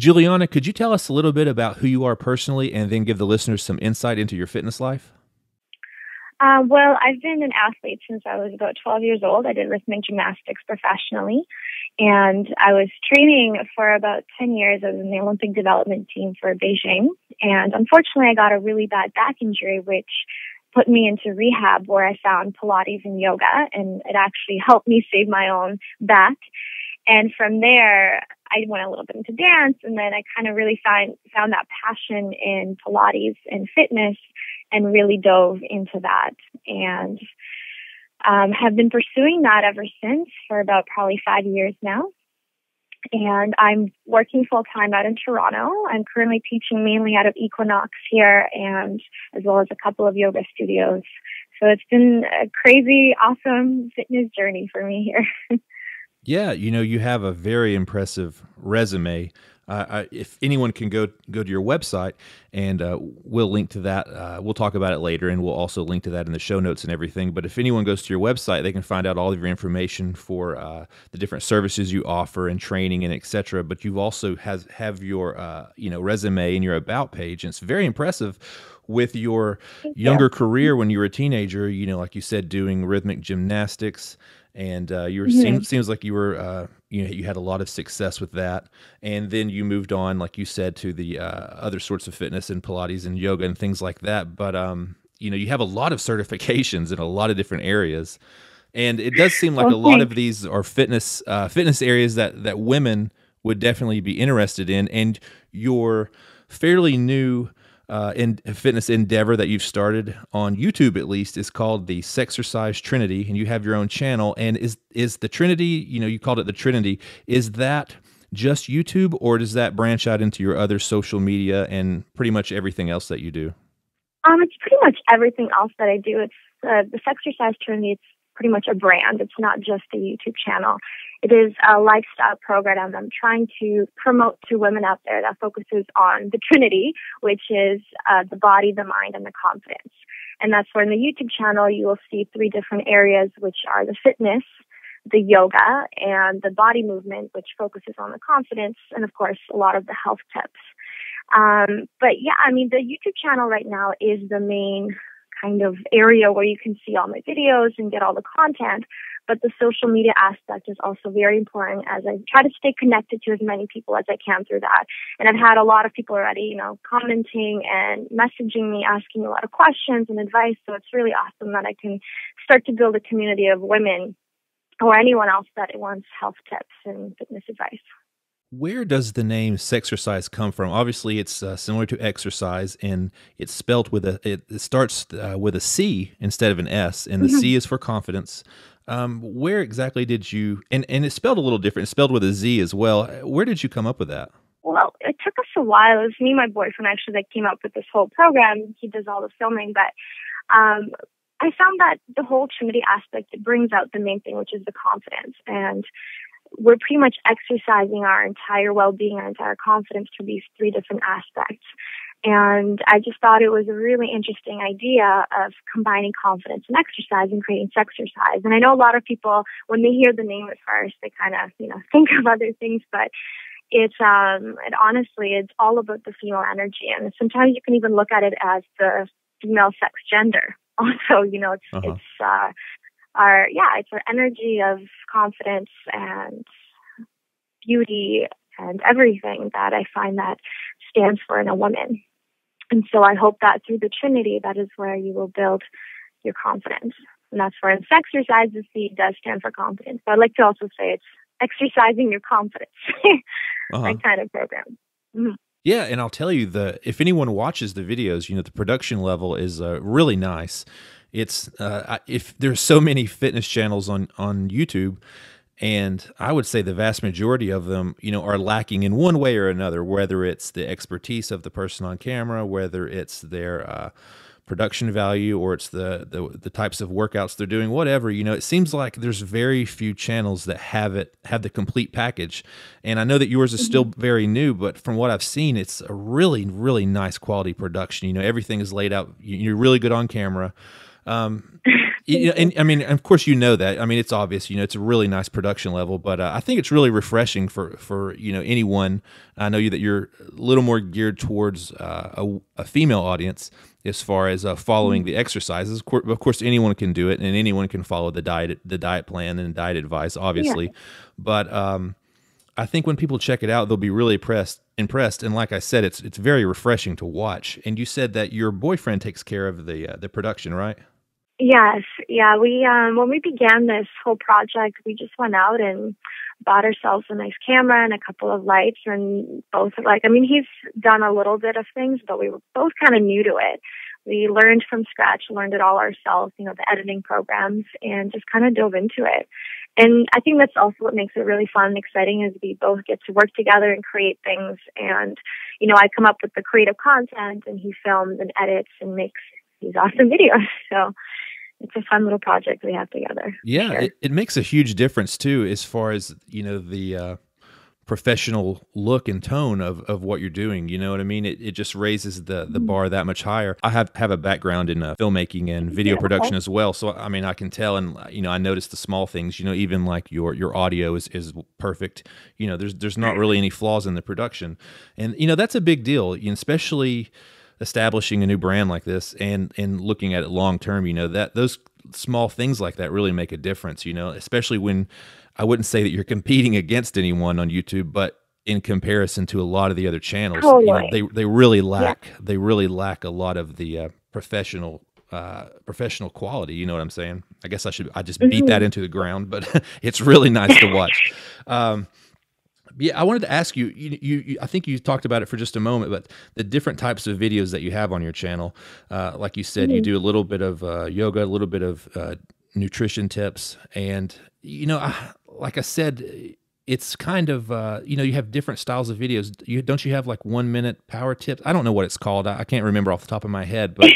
Juliana, could you tell us a little bit about who you are personally and then give the listeners some insight into your fitness life? Well, I've been an athlete since I was about 12 years old. I did rhythmic gymnastics professionally, and I was training for about 10 years. I was in the Olympic development team for Beijing, and unfortunately I got a really bad back injury, which put me into rehab where I found Pilates and yoga, and it actually helped me save my own back. And from there, I went a little bit into dance, and then I kind of really found that passion in Pilates and fitness and really dove into that, and have been pursuing that ever since for about probably 5 years now. And I'm working full-time out in Toronto. I'm currently teaching mainly out of Equinox here, and as well as a couple of yoga studios. So it's been a crazy, awesome fitness journey for me here. Yeah, you have a very impressive resume. If anyone can go to your website, and we'll link to that. We'll talk about it later, and we'll also link to that in the show notes and everything. But if anyone goes to your website, they can find out all of your information for the different services you offer and training and et cetera. But you also have your resume and your about page, and it's very impressive with your younger career when you were a teenager. Like you said, doing rhythmic gymnastics. And seems like you were, you had a lot of success with that. And then you moved on, like you said, to the other sorts of fitness and Pilates and yoga and things like that. But, you have a lot of certifications in a lot of different areas. And it does seem like a lot of these are fitness areas that women would definitely be interested in. And your fairly new in fitness endeavor that you've started on YouTube, at least, is called the Exercise Trinity, and you have your own channel. And is the Trinity, you called it the Trinity, is that just YouTube, or does that branch out into your other social media and pretty much everything else that you do? It's pretty much everything else that I do. It's the Exercise Trinity. It's pretty much a brand. It's not just a YouTube channel. It is a lifestyle program I'm trying to promote to women out there that focuses on the Trinity, which is the body, the mind, and the confidence. And that's where in the YouTube channel you will see 3 different areas, which are the fitness, the yoga, and the body movement, which focuses on the confidence, and of course a lot of the health tips. But yeah, the YouTube channel right now is the main kind of area where you can see all my videos and get all the content. But the social media aspect is also very important, as I try to stay connected to as many people as I can through that. And I've had a lot of people already, commenting and messaging me, asking a lot of questions and advice. So it's really awesome that I can start to build a community of women or anyone else that wants health tips and fitness advice. Where does the name Sexercise come from? Obviously, it's similar to exercise, and it's spelled with it starts with a C instead of an S, and the C is for confidence. Where exactly did you, and it's spelled a little different, it's spelled with a Z as well. Where did you come up with that? Well, it took us a while. It was me and my boyfriend actually that came up with this whole program. He does all the filming, but I found that the whole Trinity aspect, it brings out the main thing, which is the confidence. And we're pretty much exercising our entire well-being, our entire confidence through these 3 different aspects. And I just thought it was a really interesting idea of combining confidence and exercise and creating Sexercise. And I know a lot of people, when they hear the name at first, they kind of, think of other things, but it's, and honestly, it's all about the female energy. And sometimes you can even look at it as the female sex gender. Also, it's our energy of confidence and beauty and everything that I find that stands for in a woman. And so I hope that through the Trinity, that is where you will build your confidence. And that's where in Sexercise, the C does stand for confidence. But I'd like to also say it's exercising your confidence, my kind of program. Mm-hmm. Yeah, and I'll tell you, if anyone watches the videos, the production level is really nice. It's if there's so many fitness channels on YouTube, and I would say the vast majority of them, are lacking in one way or another, whether it's the expertise of the person on camera, whether it's their production value, or it's the types of workouts they're doing, whatever. It seems like there's very few channels that have the complete package. And I know that yours is still very new, but from what I've seen, it's a really, really nice quality production. Everything is laid out. You're really good on camera. And I mean, of course, you know that. I mean, it's obvious. It's a really nice production level, but I think it's really refreshing for anyone. I know that you're a little more geared towards a female audience as far as following the exercises. Of course, anyone can do it, and anyone can follow the diet plan and diet advice, obviously. Yeah. But I think when people check it out, they'll be really impressed. And like I said, it's very refreshing to watch. And you said that your boyfriend takes care of the production, right? Yes. Yeah. We, when we began this whole project, we just went out and bought ourselves a nice camera and a couple of lights, and both he's done a little bit of things, but we were both kind of new to it. We learned from scratch, learned it all ourselves, the editing programs, and just kind of dove into it. And I think that's also what makes it really fun and exciting, is we both get to work together and create things. And, I come up with the creative content, and he films and edits and makes these awesome videos. So it's a fun little project we have together. Yeah, sure. It makes a huge difference too, as far as, the professional look and tone of what you're doing. You know what I mean? It just raises the bar that much higher. I have a background in filmmaking and video production as well. So, I mean, I can tell, and, I notice the small things, even like your audio is perfect. There's not really any flaws in the production. And, that's a big deal, especially establishing a new brand like this and looking at it long term. That those small things like that really make a difference, especially when, I wouldn't say that you're competing against anyone on YouTube, but in comparison to a lot of the other channels, they really lack a lot of the professional quality. You know what I'm saying? I guess I just beat that into the ground, but it's really nice to watch. Yeah, I wanted to ask you, I think you talked about it for just a moment, but the different types of videos that you have on your channel, like you said, you do a little bit of yoga, a little bit of nutrition tips, and, like I said, it's kind of, you have different styles of videos. Don't you have like 1 minute power tips? I don't know what it's called. I can't remember off the top of my head, but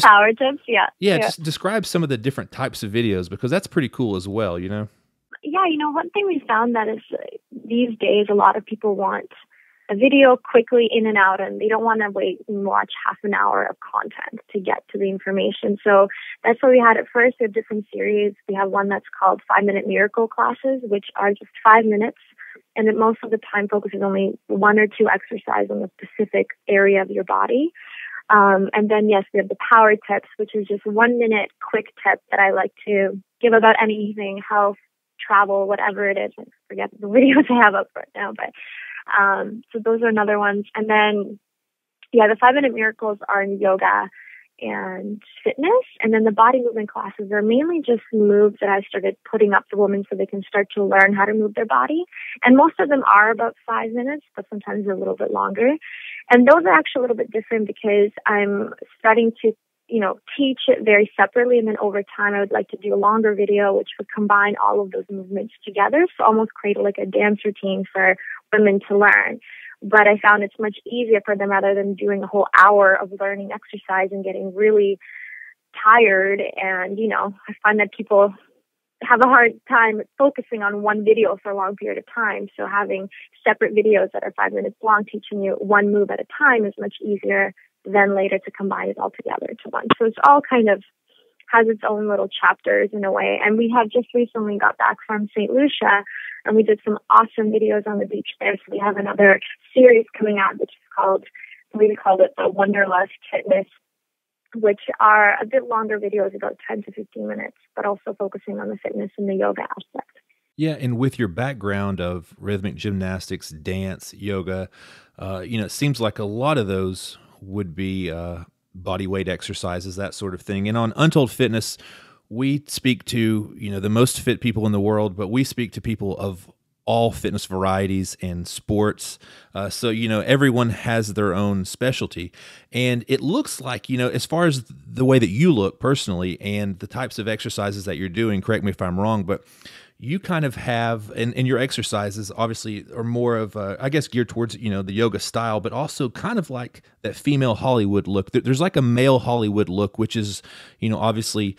power tips. Yeah. Just describe some of the different types of videos, because that's pretty cool as well, Yeah. One thing we found that is these days, a lot of people want a video quickly in and out, and they don't want to wait and watch half an hour of content to get to the information. So that's why we had it first. We have different series. We have one that's called 5-Minute Miracle Classes, which are just 5 minutes. And it most of the time focuses only 1 or 2 exercises on a specific area of your body. And then, yes, we have the power tips, which is just 1 minute quick tip that I like to give about anything, health, travel, whatever it is. I forget the videos I have up right now, but so those are another ones. And then, the 5-Minute Miracles are in yoga and fitness. And then the body movement classes are mainly just moves that I started putting up for women so they can start to learn how to move their body. And most of them are about 5 minutes, but sometimes a little bit longer. And those are actually a little bit different because I'm starting to teach it very separately. And then over time, I would like to do a longer video, which would combine all of those movements together. So almost create like a dance routine for women to learn. But I found it's much easier for them rather than doing a whole hour of learning exercise and getting really tired. And, I find that people have a hard time focusing on one video for a long period of time. So having separate videos that are 5 minutes long, teaching you one move at a time is much easier than later to combine it all together to one. So it's all kind of has its own little chapters in a way. And we have just recently got back from St. Lucia, and we did some awesome videos on the beach there. So we have another series coming out, which is called, we called it the Wanderlust Fitness, which are a bit longer videos, about 10 to 15 minutes, but also focusing on the fitness and the yoga aspect. Yeah, and with your background of rhythmic gymnastics, dance, yoga, it seems like a lot of those would be body weight exercises, that sort of thing. And on Untold Fitness, we speak to, the most fit people in the world, but we speak to people of all fitness varieties and sports. So, everyone has their own specialty. And it looks like, as far as the way that you look personally and the types of exercises that you're doing, correct me if I'm wrong, but you kind of have, and your exercises obviously are more of, I guess, geared towards, the yoga style, but also kind of like that female Hollywood look. There's like a male Hollywood look, which is, obviously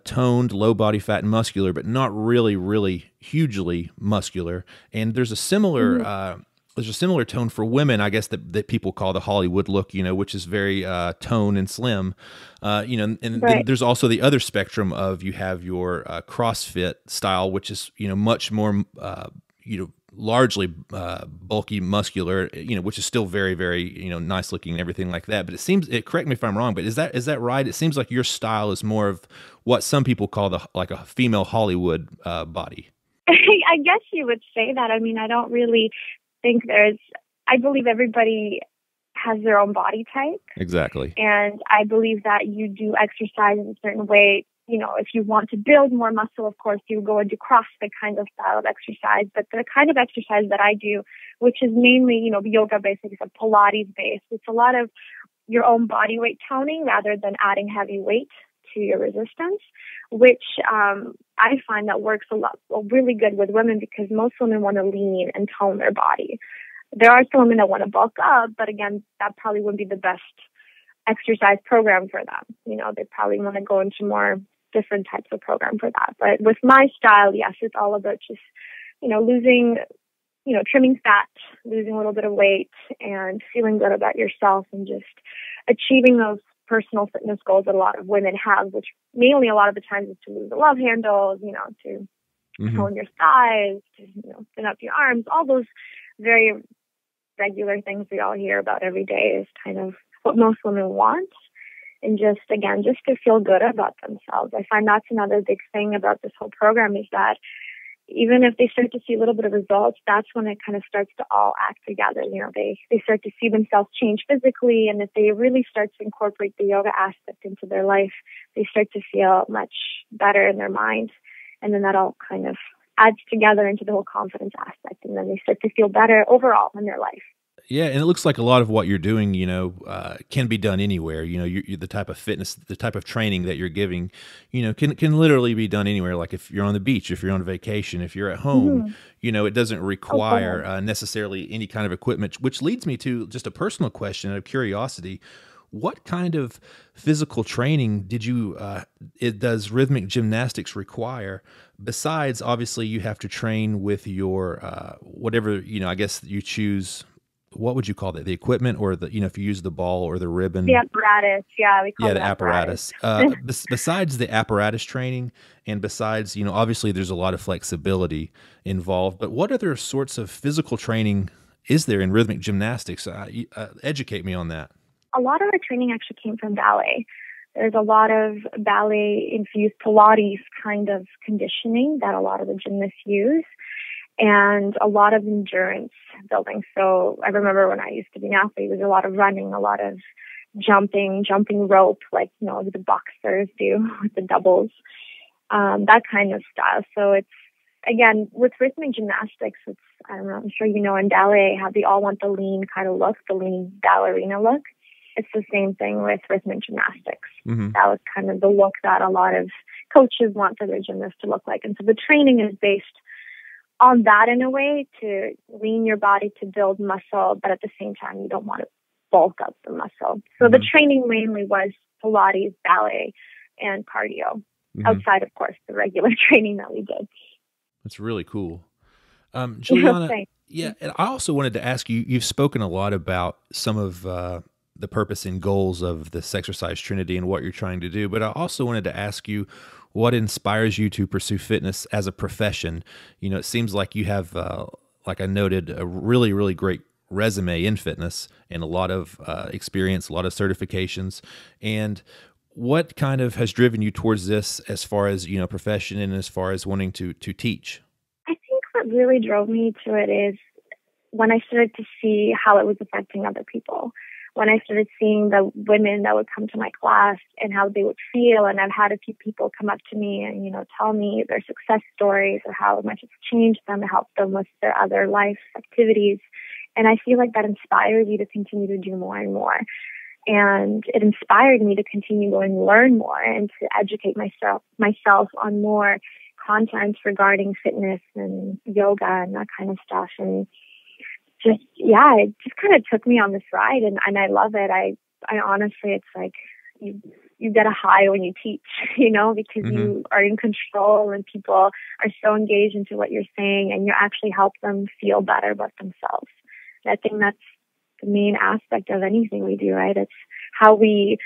toned, low body fat and muscular, but not really, really hugely muscular. And there's a similar there's a similar tone for women, I guess, that people call the Hollywood look, which is very tone and slim, and Right. then there's also the other spectrum of you have your CrossFit style, which is, much more, largely bulky, muscular, which is still very, very, nice looking and everything like that. But correct me if I'm wrong, but is that right? It seems like your style is more of what some people call like a female Hollywood body. I guess you would say that. I mean, I don't really think I believe everybody has their own body type. Exactly. And I believe that you do exercise in a certain way. If you want to build more muscle, of course, you go and do CrossFit kind of style of exercise. But the kind of exercise that I do, which is mainly, yoga based, it's a Pilates based, it's a lot of your own body weight toning rather than adding heavy weight to your resistance, which I find that works really good with women, because most women want to lean and tone their body. There are some women that want to bulk up, but again, that probably wouldn't be the best exercise program for them. They probably want to go into more different types of program for that. But with my style, yes, it's all about just, losing, trimming fat, losing a little bit of weight, and feeling good about yourself, and just achieving those personal fitness goals that a lot of women have, which mainly a lot of the times is to lose the love handles, to tone your thighs, to, thin up your arms, all those very regular things we all hear about every day is kind of what most women want. And just to feel good about themselves. I find that's another big thing about this whole program, is that even if they start to see a little bit of results, that's when it kind of starts to all act together. They start to see themselves change physically, and if they really start to incorporate the yoga aspect into their life, they start to feel much better in their mind. And then that all kind of adds together into the whole confidence aspect, and then they start to feel better overall in their life. Yeah, and it looks like a lot of what you're doing, can be done anywhere. You the type of fitness, the type of training that you're giving, can literally be done anywhere. Like if you're on the beach, if you're on vacation, if you're at home, it doesn't require necessarily any kind of equipment. Which leads me to just a personal question out of curiosity: what kind of physical training does rhythmic gymnastics require? Besides, obviously, you have to train with your whatever I guess you choose. What would you call that? The equipment, or if you use the ball or the ribbon? The apparatus, we call it the apparatus. Besides the apparatus training, and besides, obviously there's a lot of flexibility involved, but what other sorts of physical training is there in rhythmic gymnastics? Educate me on that. A lot of our training actually came from ballet. There's a lot of ballet-infused Pilates kind of conditioning that a lot of the gymnasts use, and a lot of endurance building. So I remember when I used to be an athlete, there was a lot of running, a lot of jumping rope, like, the boxers do with the doubles, that kind of style. So it's, again, with rhythmic gymnastics, I don't know, I'm sure in ballet, how they all want the lean kind of look, the lean ballerina look. It's the same thing with rhythmic gymnastics. Mm-hmm. That was kind of the look that a lot of coaches want for their gymnasts to look like. And so the training is based on that in a way, to lean your body to build muscle, but at the same time, you don't want to bulk up the muscle. So the training mainly was Pilates, ballet, and cardio, outside, of course, the regular training that we did. That's really cool. Juliana, Yeah, and I also wanted to ask you, you've spoken a lot about some of the purpose and goals of this Exercise Trinity and what you're trying to do, but I also wanted to ask you, what inspires you to pursue fitness as a profession? It seems like you have, like I noted, a really, really great resume in fitness and a lot of experience, a lot of certifications. And what kind of has driven you towards this as far as, profession and as far as wanting to teach? I think what really drove me to it is when I started to see how it was affecting other people. When I started seeing the women that would come to my class and how they would feel, and I've had a few people come up to me and, tell me their success stories or how much it's changed them to help them with their other life activities. And I feel like that inspires you to continue to do more and more. And it inspired me to continue going to learn more and to educate myself on more content regarding fitness and yoga and that kind of stuff. And it just kind of took me on this ride, and I love it. I honestly, it's like you get a high when you teach, because you are in control and people are so engaged into what you're saying, and you actually help them feel better about themselves. I think that's the main aspect of anything we do, right? It's how we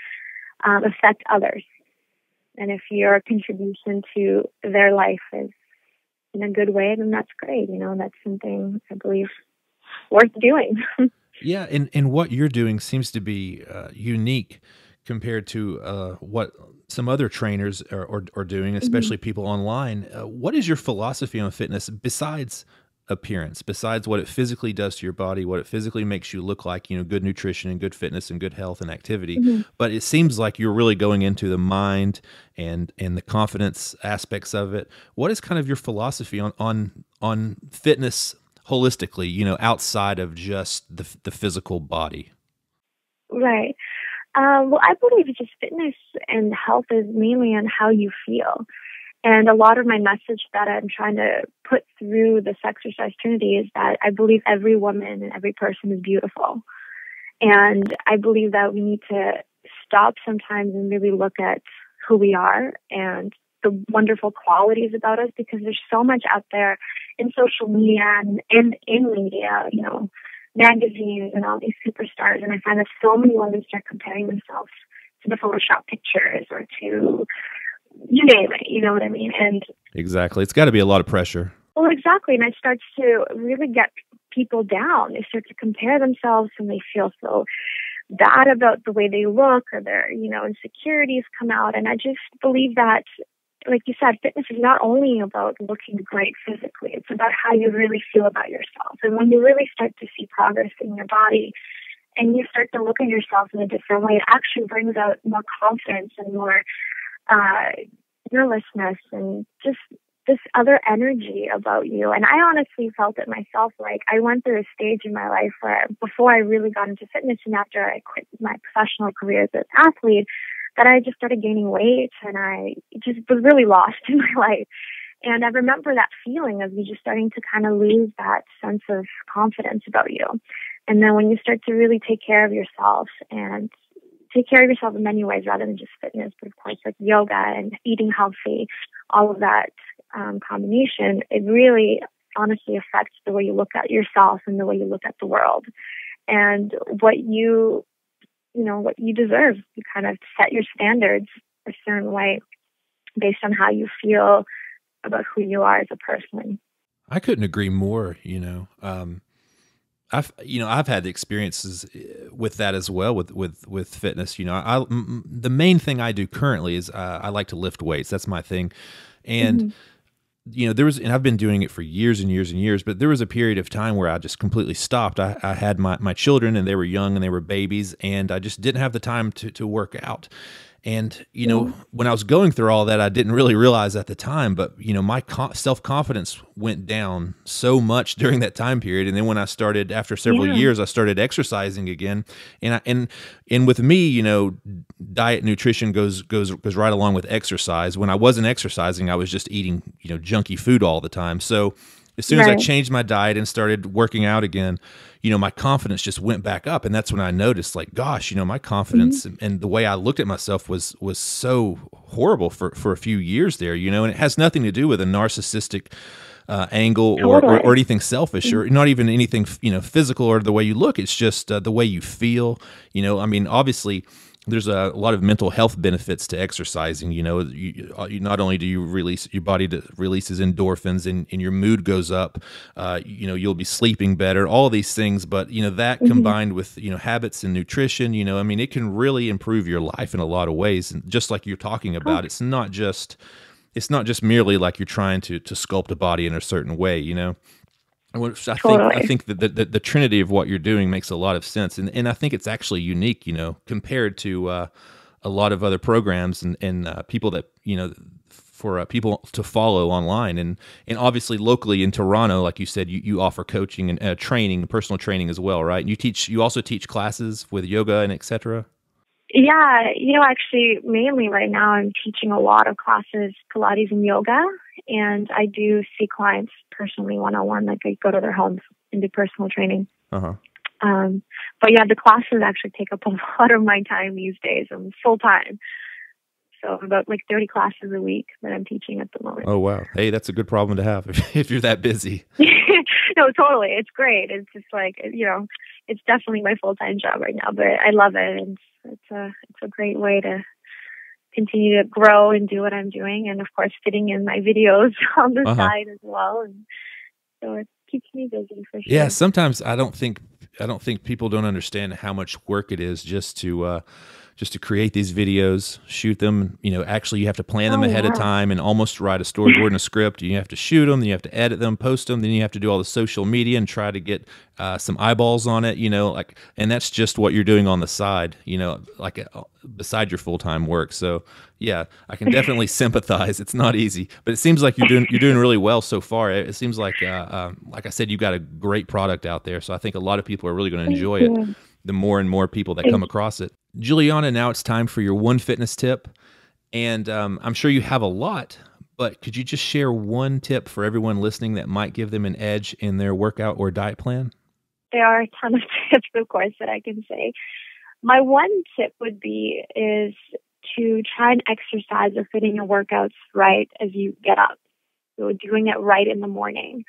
affect others. And if your contribution to their life is in a good way, then that's great. That's something I believe worth doing. Yeah, and what you're doing seems to be unique compared to what some other trainers are doing, especially people online. What is your philosophy on fitness besides appearance, besides what it physically does to your body, what it physically makes you look like, good nutrition and good fitness and good health and activity? But it seems like you're really going into the mind and the confidence aspects of it. What is kind of your philosophy on fitness holistically, outside of just the physical body? Right. Well, I believe just fitness and health is mainly on how you feel. And a lot of my message that I'm trying to put through this Exercise Trinity is that I believe every woman and every person is beautiful. And I believe that we need to stop sometimes and really look at who we are and the wonderful qualities about us, because there's so much out there in social media and in media, magazines and all these superstars. And I find that so many women start comparing themselves to the Photoshop pictures or to, you name it, you know what I mean? And exactly. It's got to be a lot of pressure. Well, exactly. And it starts to really get people down. They start to compare themselves and they feel so bad about the way they look, or their, insecurities come out. And I just believe that, like you said, fitness is not only about looking great physically. It's about how you really feel about yourself. And when you really start to see progress in your body and you start to look at yourself in a different way, it actually brings out more confidence and more fearlessness and just this other energy about you. And I honestly felt it myself. Like, I went through a stage in my life where, before I really got into fitness and after I quit my professional career as an athlete, that I just started gaining weight and I just was really lost in my life. And I remember that feeling of you just starting to kind of lose that sense of confidence about you. And then when you start to really take care of yourself and take care of yourself in many ways rather than just fitness, but of course like yoga and eating healthy, all of that combination, it really honestly affects the way you look at yourself and the way you look at the world and what you deserve. You kind of set your standards a certain way based on how you feel about who you are as a person. I couldn't agree more. I've had the experiences with that as well with fitness. The main thing I do currently is I like to lift weights. That's my thing. And and I've been doing it for years and years and years, but there was a period of time where I just completely stopped. I had my children and they were young and they were babies, and I just didn't have the time to work out. And, when I was going through all that, I didn't really realize at the time, but, my self-confidence went down so much during that time period. And then when I started, after several years, I started exercising again. And with me, diet, nutrition goes right along with exercise. When I wasn't exercising, I was just eating, junky food all the time. So as soon as I changed my diet and started working out again, my confidence just went back up. And that's when I noticed, like, gosh, my confidence and the way I looked at myself was so horrible for a few years there, and it has nothing to do with a narcissistic angle or anything selfish or not even anything, physical or the way you look. It's just the way you feel, obviously there's a lot of mental health benefits to exercising. You not only do you release, your body releases endorphins and your mood goes up, you'll be sleeping better, all these things. But, that combined with, habits and nutrition, it can really improve your life in a lot of ways. And just like you're talking about, it's not just merely like you're trying to sculpt a body in a certain way, I think that the trinity of what you're doing makes a lot of sense, and I think it's actually unique, compared to a lot of other programs and people that for people to follow online, and obviously locally in Toronto, like you said, you offer coaching and training, personal training as well, right? And you also teach classes with yoga and etc. Yeah, actually, mainly right now I'm teaching a lot of classes, Pilates and yoga, and I do see clients personally one-on-one, like I go to their homes and do personal training. But yeah, the classes actually take up a lot of my time these days. I'm full-time. So about like 30 classes a week that I'm teaching at the moment. Oh, wow. Hey, that's a good problem to have if you're that busy. No, totally. It's great. It's just like, it's definitely my full-time job right now, but I love it. And it's a great way to continue to grow and do what I'm doing. And of course, fitting in my videos on the side as well. And so it keeps me busy for sure. Yeah. Sometimes I don't think people don't understand how much work it is just to create these videos, shoot them. Actually, you have to plan them ahead of time and almost write a storyboard and a script. You have to shoot them, then you have to edit them, post them, then you have to do all the social media and try to get some eyeballs on it. And that's just what you're doing on the side. Beside your full-time work. So yeah, I can definitely sympathize. It's not easy, but it seems like you're doing really well so far. It seems like I said, you got a great product out there. So I think a lot of people are really going to enjoy it. The more and more people that come across it. Juliana, now it's time for your one fitness tip. And I'm sure you have a lot, but could you just share one tip for everyone listening that might give them an edge in their workout or diet plan? There are a ton of tips, of course, that I can say. My one tip would be is to try and exercise or fitting your workouts right as you get up. So doing it right in the morning.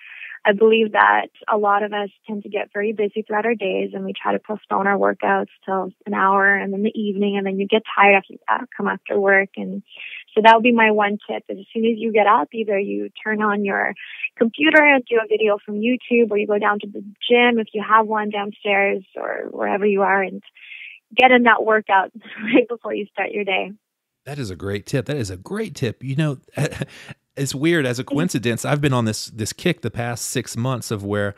I believe that a lot of us tend to get very busy throughout our days, and we try to postpone our workouts till an hour and then the evening, and then you get tired after that, come after work. And so that would be my one tip. As soon as you get up, either you turn on your computer and do a video from YouTube, or you go down to the gym if you have one downstairs or wherever you are, and get in that workout right before you start your day. That is a great tip. It's weird. As a coincidence, I've been on this kick the past 6 months of where,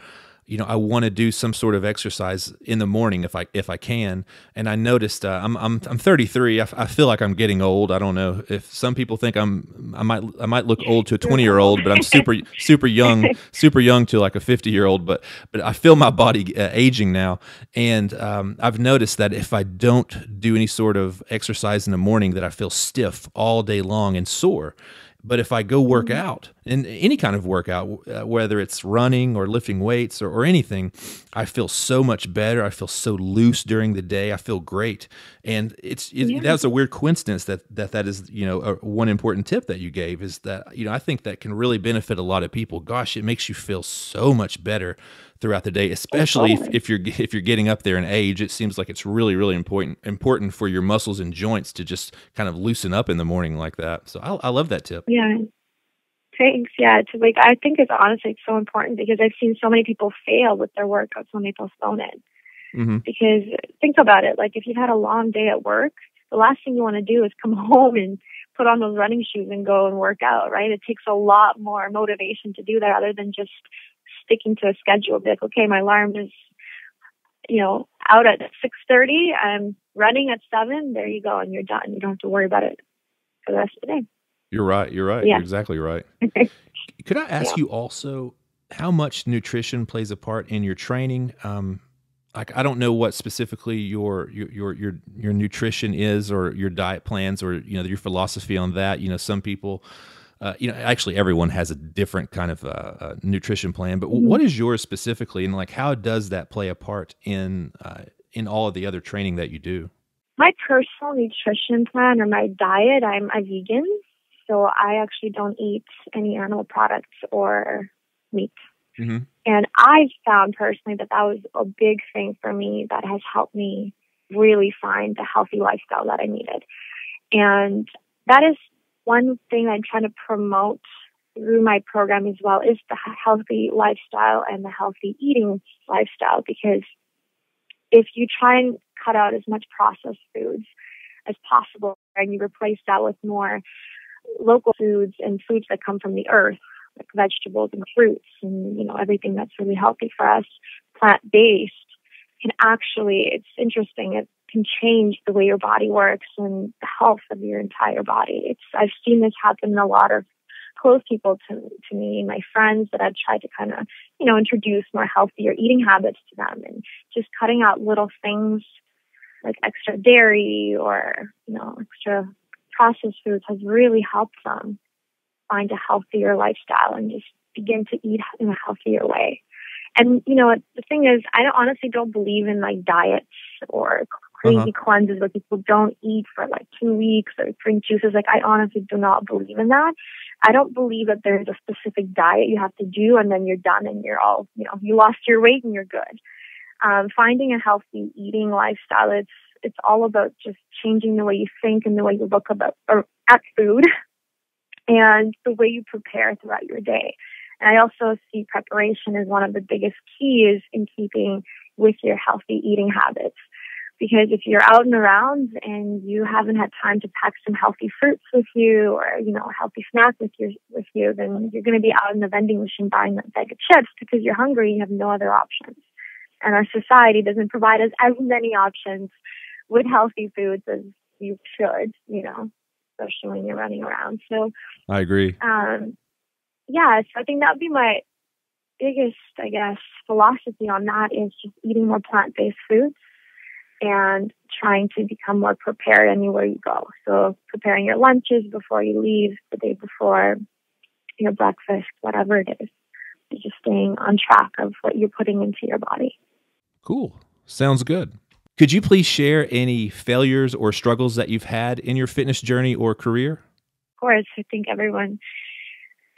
I want to do some sort of exercise in the morning if I can. And I noticed I'm 33. I feel like I'm getting old. I don't know if some people think I might look old to a 20-year-old, but I'm super young to like a 50-year-old. But I feel my body aging now, and I've noticed that if I don't do any sort of exercise in the morning, that I feel stiff all day long and sore. But if I go work out, in any kind of workout, whether it's running or lifting weights or anything, I feel so much better. I feel so loose during the day. I feel great. And that's a weird coincidence that is, one important tip that you gave is that, I think that can really benefit a lot of people. Gosh, it makes you feel so much better throughout the day, especially if you're getting up there in age. It seems like it's really, really important for your muscles and joints to just kind of loosen up in the morning like that. So I love that tip. Yeah. Thanks. Yeah. I think it's honestly so important because I've seen so many people fail with their workouts when they postpone it. Mm-hmm. Because think about it. Like if you've had a long day at work, the last thing you want to do is come home and put on those running shoes and go and work out, right? It takes a lot more motivation to do that other than just sticking to a schedule. Be like, okay, my alarm is, out at 6:30. I'm running at 7. There you go. And you're done. You don't have to worry about it for the rest of the day. You're right. Yeah. You're exactly right. Could I ask you also how much nutrition plays a part in your training? I don't know what specifically your nutrition is or your diet plans or, your philosophy on that. Some people, actually everyone has a different kind of nutrition plan, but what is yours specifically? And like, how does that play a part in all of the other training that you do? My personal nutrition plan or my diet, I'm a vegan. So I actually don't eat any animal products or meat. Mm-hmm. And I've found personally that was a big thing for me that has helped me really find the healthy lifestyle that I needed. And that is one thing I'm trying to promote through my program as well is the healthy lifestyle and the healthy eating lifestyle. Because if you try and cut out as much processed foods as possible and you replace that with more local foods and foods that come from the earth, like vegetables and fruits and, everything that's really healthy for us, plant-based, can actually, it's interesting, it can change the way your body works and the health of your entire body. I've seen this happen in a lot of close people to me, my friends that I've tried to kind of, introduce more healthier eating habits to them and just cutting out little things like extra dairy or, extra processed foods has really helped them find a healthier lifestyle and just begin to eat in a healthier way. And, the thing is, I honestly don't believe in like diets or Uh-huh. crazy cleanses where people don't eat for like 2 weeks or drink juices. Like, I honestly do not believe in that. I don't believe that there's a specific diet you have to do and then you're done and you're all, you lost your weight and you're good. Finding a healthy eating lifestyle, it's all about just changing the way you think and the way you look at food and the way you prepare throughout your day. And I also see preparation as one of the biggest keys in keeping with your healthy eating habits. Because if you're out and around and you haven't had time to pack some healthy fruits with you or, a healthy snack with you, then you're going to be out in the vending machine buying that bag of chips because you're hungry and you have no other options. And our society doesn't provide us as many options with healthy foods as you should, especially when you're running around. So I agree. So I think that would be my biggest, philosophy on that is just eating more plant-based foods and trying to become more prepared anywhere you go. So preparing your lunches before you leave, the day before, your breakfast, whatever it is. Just staying on track of what you're putting into your body. Cool. Sounds good. Could you please share any failures or struggles that you've had in your fitness journey or career? Of course, I think everyone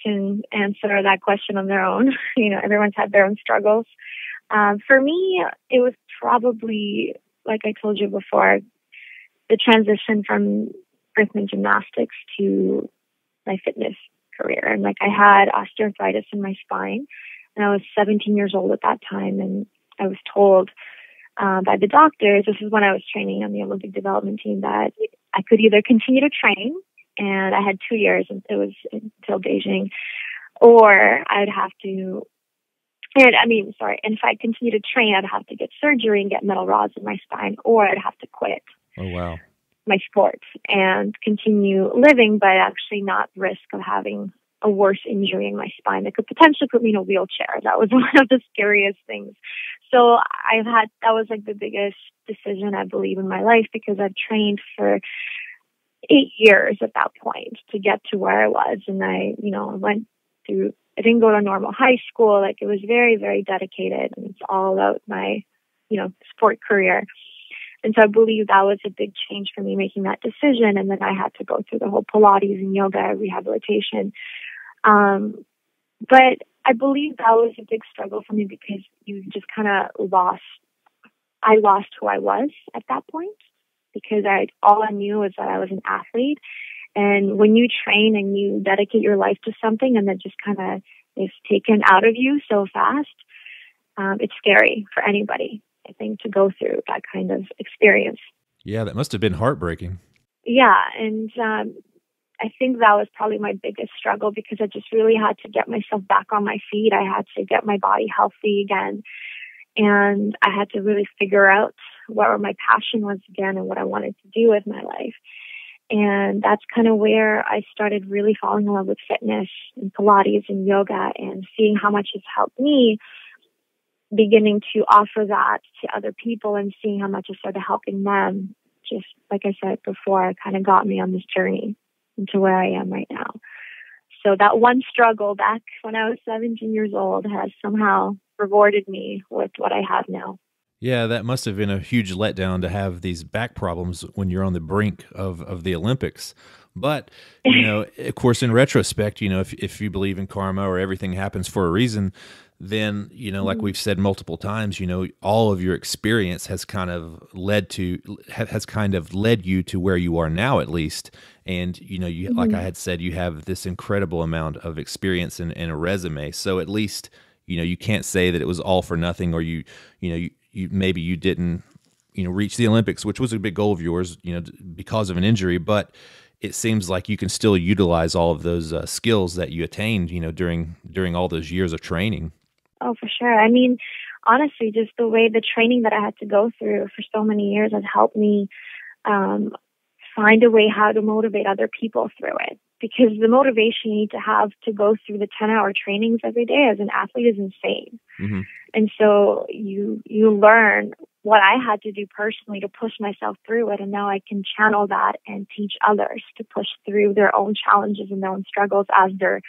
can answer that question on their own. Everyone's had their own struggles. For me, it was probably, like I told you before, the transition from rhythm gymnastics to my fitness career. And I had osteoarthritis in my spine, and I was 17 years old at that time. And I was told by the doctors, this is when I was training on the Olympic development team, that I could either continue to train, and I had 2 years, and it was until Beijing, or I'd have to, and if I continue to train, I'd have to get surgery and get metal rods in my spine, or I'd have to quit. Oh, wow. My sport and continue living, but actually not risk of having a worse injury in my spine that could potentially put me in a wheelchair. That was one of the scariest things. So that was the biggest decision, I believe, in my life, because I've trained for 8 years at that point to get to where I was. And I didn't go to normal high school. It was very, very dedicated, and it's all about my, sport career. And so I believe that was a big change for me, making that decision. And then I had to go through the whole Pilates and yoga rehabilitation. But I believe that was a big struggle for me because you just kind of I lost who I was at that point, because all I knew was that I was an athlete. And when you train and you dedicate your life to something and then just kind of is taken out of you so fast, it's scary for anybody, I think, to go through that kind of experience. Yeah, that must have been heartbreaking. Yeah, and I think that was probably my biggest struggle, because I just really had to get myself back on my feet. I had to get my body healthy again, and I had to really figure out what my passion was again and what I wanted to do with my life. And that's kind of where I started really falling in love with fitness and Pilates and yoga, and seeing how much it's helped me, beginning to offer that to other people and seeing how much it started helping them. Just like I said before, kind of got me on this journey into where I am right now. So that one struggle back when I was 17 years old has somehow rewarded me with what I have now. Yeah, that must have been a huge letdown to have these back problems when you're on the brink of the Olympics. But, of course, in retrospect, if you believe in karma or everything happens for a reason, then, like we've said multiple times, all of your experience has kind of led you to where you are now, at least. And, like I had said, you have this incredible amount of experience and a resume. So at least, you can't say that it was all for nothing, or you maybe you didn't, reach the Olympics, which was a big goal of yours, because of an injury, but it seems like you can still utilize all of those skills that you attained, during all those years of training. Oh, for sure. Honestly, just the way the training that I had to go through for so many years has helped me find a way how to motivate other people through it. Because the motivation you need to have to go through the 10-hour trainings every day as an athlete is insane. Mm-hmm. And so you learn what I had to do personally to push myself through it. And now I can channel that and teach others to push through their own challenges and their own struggles as they're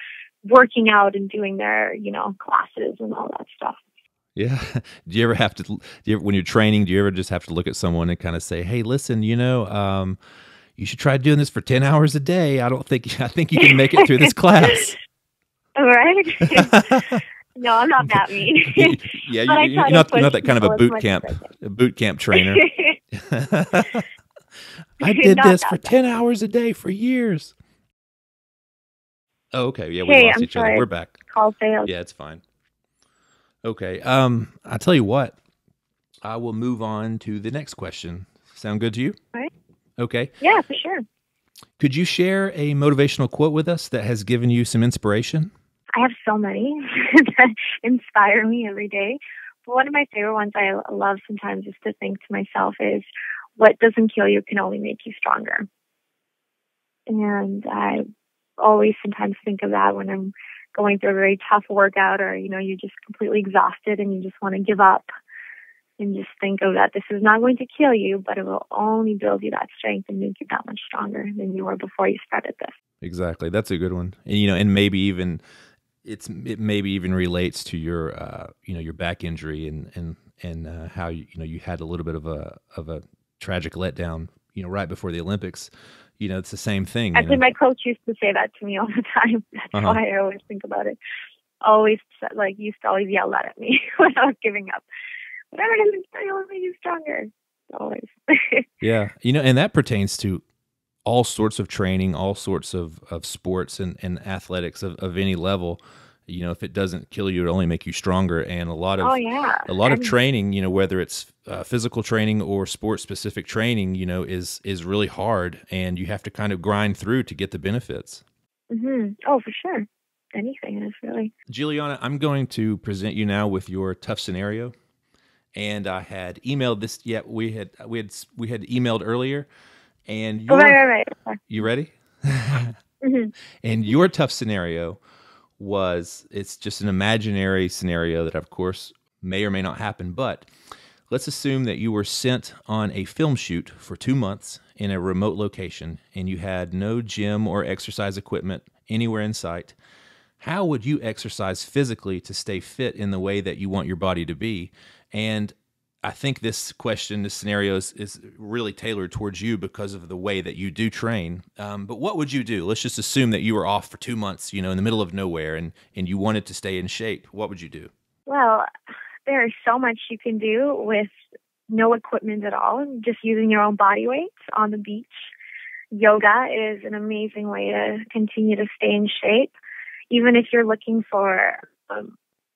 working out and doing their, classes and all that stuff. Yeah. Do you ever have to, when you're training, do you ever just have to look at someone and kind of say, hey, listen, you should try doing this for 10 hours a day. I think you can make it through this class. Right? No, I'm not that mean. Yeah, But you're not that kind of a boot camp trainer. I did this for 10 hours a day for years. Oh, okay. Yeah, we lost each other. We're back. Call failed. Yeah, it's fine. Okay. I'll tell you what. I will move on to the next question. Sound good to you? All right. Okay. Yeah, for sure. Could you share a motivational quote with us that has given you some inspiration? I have so many that inspire me every day. But one of my favorite ones I love sometimes just to think to myself is, what doesn't kill you can only make you stronger. And I always sometimes think of that when I'm going through a very tough workout, or, you're just completely exhausted and you just want to give up. And just think of that. This is not going to kill you, but it will only build you that strength and make you that much stronger than you were before you started this. Exactly. That's a good one. And, and maybe even it maybe even relates to your, your back injury and how, you had a little bit of a tragic letdown, right before the Olympics. It's the same thing. Actually, my coach used to say that to me all the time. That's why I always think about it. Used to always yell that at me when I was giving up. Whatever doesn't kill you will make you stronger. Always. Yeah. And that pertains to all sorts of training, all sorts of sports and athletics of any level. If it doesn't kill you, it'll only make you stronger. And a lot of training, whether it's physical training or sports specific training, is really hard, and you have to kind of grind through to get the benefits. Mm-hmm. Oh, for sure. Anything is really. Juliana, I'm going to present you now with your tough scenario. And I had emailed this. Yeah, we had emailed earlier. And right. You ready? Mm-hmm. And your tough scenario it's just an imaginary scenario that, of course, may or may not happen. But let's assume that you were sent on a film shoot for 2 months in a remote location, and you had no gym or exercise equipment anywhere in sight. How would you exercise physically to stay fit in the way that you want your body to be? And I think this scenario is really tailored towards you because of the way that you do train. But what would you do? Let's just assume that you were off for 2 months, in the middle of nowhere, and you wanted to stay in shape. What would you do? Well, there is so much you can do with no equipment at all, just using your own body weight on the beach. Yoga is an amazing way to continue to stay in shape. Even if you're looking for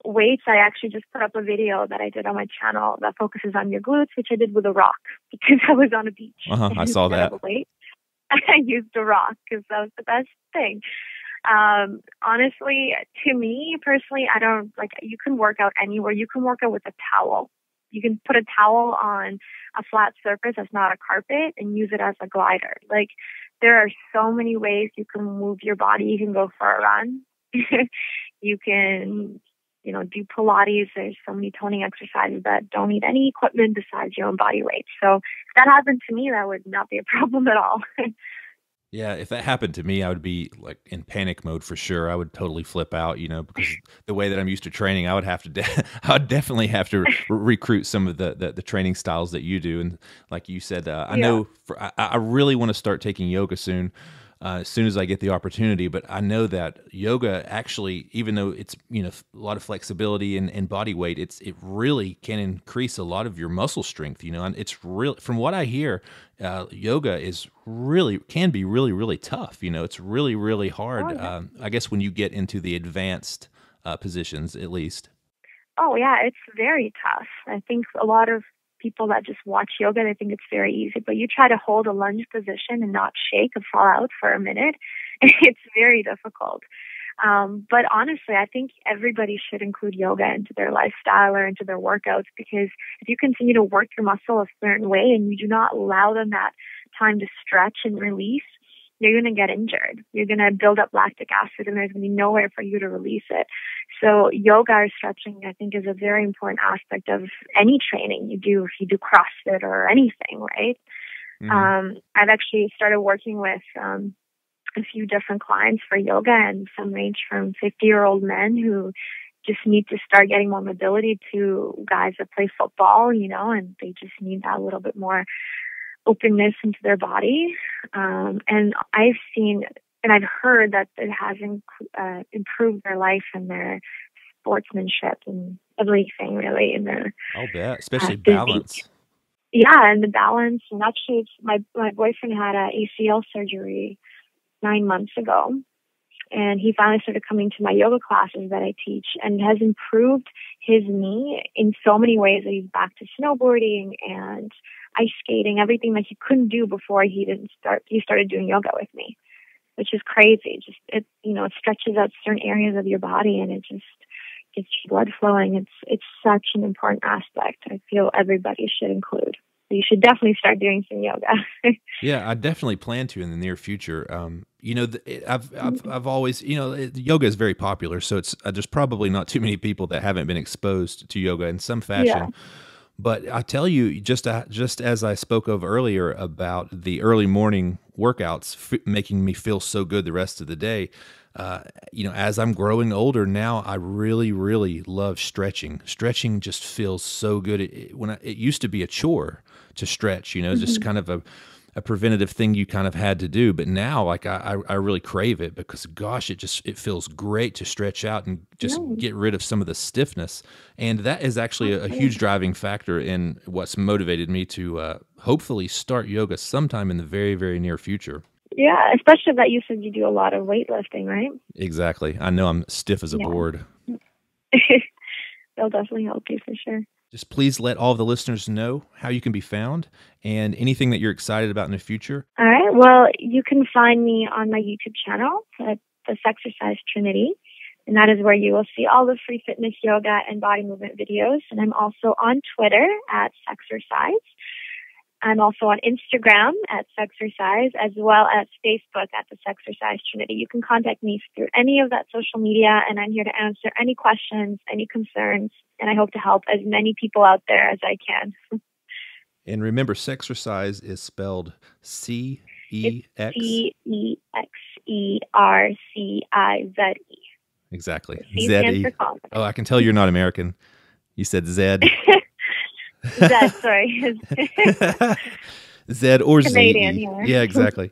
weights, I actually just put up a video that I did on my channel that focuses on your glutes, which I did with a rock because I was on a beach. I saw that. I used a rock because that was the best thing. Honestly, to me personally, I don't you can work out anywhere. You can work out with a towel. You can put a towel on a flat surface that's not a carpet and use it as a glider. There are so many ways you can move your body. You can go for a run. You can, do Pilates. There's so many toning exercises that don't need any equipment besides your own body weight. So if that happened to me, that would not be a problem at all. Yeah, if that happened to me, I would be in panic mode for sure. I would totally flip out, because the way that I'm used to training, I would have to, I would definitely have to recruit some of the training styles that you do. And like you said, I know I really want to start taking yoga soon. As soon as I get the opportunity. But I know that yoga actually, even though it's a lot of flexibility and body weight, it really can increase a lot of your muscle strength. And it's real. From what I hear, yoga can be really, really tough. It's really, really hard. Oh, yeah. I guess when you get into the advanced positions, at least. Oh yeah, it's very tough. I think a lot of people that just watch yoga, they think it's very easy, but you try to hold a lunge position and not shake or fall out for a minute. It's very difficult. But honestly, I think everybody should include yoga into their lifestyle or into their workouts, because if you continue to work your muscle a certain way and you do not allow them that time to stretch and release, you're going to get injured. You're going to build up lactic acid and there's going to be nowhere for you to release it. So yoga or stretching, I think, is a very important aspect of any training you do, if you do CrossFit or anything, right? Mm-hmm. I've actually started working with a few different clients for yoga, and some range from 50-year-old men who just need to start getting more mobility to guys that play football, and they just need that little bit more openness into their body. And I've seen and I've heard that it has improved their life and their sportsmanship and everything, really, in their I'll bet, especially balance. Yeah, and the balance. And actually, my boyfriend had a ACL surgery 9 months ago, and he finally started coming to my yoga classes that I teach, and has improved his knee in so many ways that he's back to snowboarding and ice skating, everything that he couldn't do before he started doing yoga with me, which is crazy. It stretches out certain areas of your body, and it just gets blood flowing. It's such an important aspect. I feel everybody should include. So you should definitely start doing some yoga. Yeah, I definitely plan to in the near future. I've always, yoga is very popular, so it's there's probably not too many people that haven't been exposed to yoga in some fashion. Yeah. But I tell you, just as I spoke of earlier about the early morning workouts making me feel so good the rest of the day, as I'm growing older now, I really, really love stretching. Stretching just feels so good. It used to be a chore to stretch, just kind of a preventative thing you kind of had to do. But now, like I really crave it because, gosh, it feels great to stretch out and just get rid of some of the stiffness. And that is actually a huge driving factor in what's motivated me to hopefully start yoga sometime in the very, very near future. Yeah, especially that you said you do a lot of weightlifting, right? Exactly. I know I'm stiff as a board. They'll definitely help you for sure. Just please let all of the listeners know how you can be found and anything that you're excited about in the future. All right. Well, you can find me on my YouTube channel, the Exercise Trinity, and that is where you will see all the free fitness, yoga, and body movement videos. And I'm also on Twitter at Sexercise. I'm also on Instagram at Sexercise, as well as Facebook at the Exercise Trinity. You can contact me through any of that social media, and I'm here to answer any questions, any concerns, and I hope to help as many people out there as I can. And remember, Sexercise is spelled C-E-X. C-E-X-E-R-C-I-Z-E. Exactly. Z-E. Oh, I can tell you're not American. You said Z. Z, sorry. Z or Canadian, Z. Yeah, exactly.